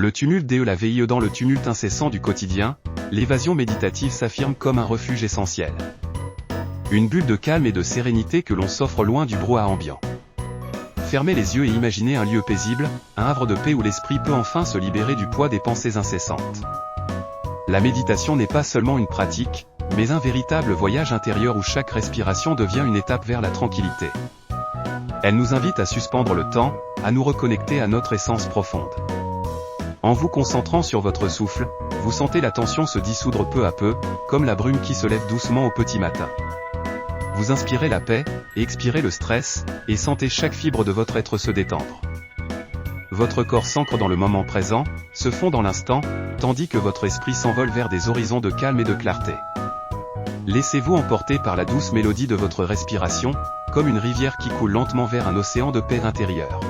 Le tumulte de la vie dans le tumulte incessant du quotidien, l'évasion méditative s'affirme comme un refuge essentiel. Une bulle de calme et de sérénité que l'on s'offre loin du brouhaha ambiant. Fermez les yeux et imaginez un lieu paisible, un havre de paix où l'esprit peut enfin se libérer du poids des pensées incessantes. La méditation n'est pas seulement une pratique, mais un véritable voyage intérieur où chaque respiration devient une étape vers la tranquillité. Elle nous invite à suspendre le temps, à nous reconnecter à notre essence profonde. En vous concentrant sur votre souffle, vous sentez la tension se dissoudre peu à peu, comme la brume qui se lève doucement au petit matin. Vous inspirez la paix, et expirez le stress, et sentez chaque fibre de votre être se détendre. Votre corps s'ancre dans le moment présent, se fond dans l'instant, tandis que votre esprit s'envole vers des horizons de calme et de clarté. Laissez-vous emporter par la douce mélodie de votre respiration, comme une rivière qui coule lentement vers un océan de paix intérieure.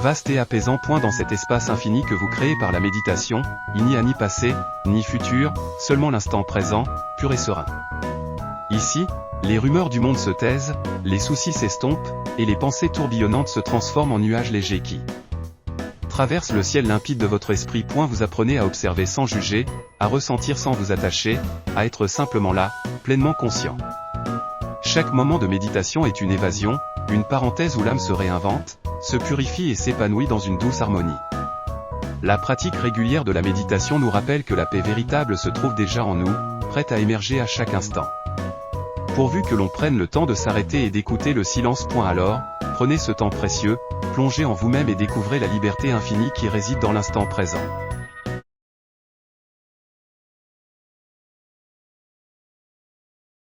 Vaste et apaisant point dans cet espace infini que vous créez par la méditation, il n'y a ni passé, ni futur, seulement l'instant présent, pur et serein. Ici, les rumeurs du monde se taisent, les soucis s'estompent, et les pensées tourbillonnantes se transforment en nuages légers qui traversent le ciel limpide de votre esprit. Vous apprenez à observer sans juger, à ressentir sans vous attacher, à être simplement là, pleinement conscient. Chaque moment de méditation est une évasion, une parenthèse où l'âme se réinvente, se purifie et s'épanouit dans une douce harmonie. La pratique régulière de la méditation nous rappelle que la paix véritable se trouve déjà en nous, prête à émerger à chaque instant. Pourvu que l'on prenne le temps de s'arrêter et d'écouter le silence. Alors, prenez ce temps précieux, plongez en vous-même et découvrez la liberté infinie qui réside dans l'instant présent.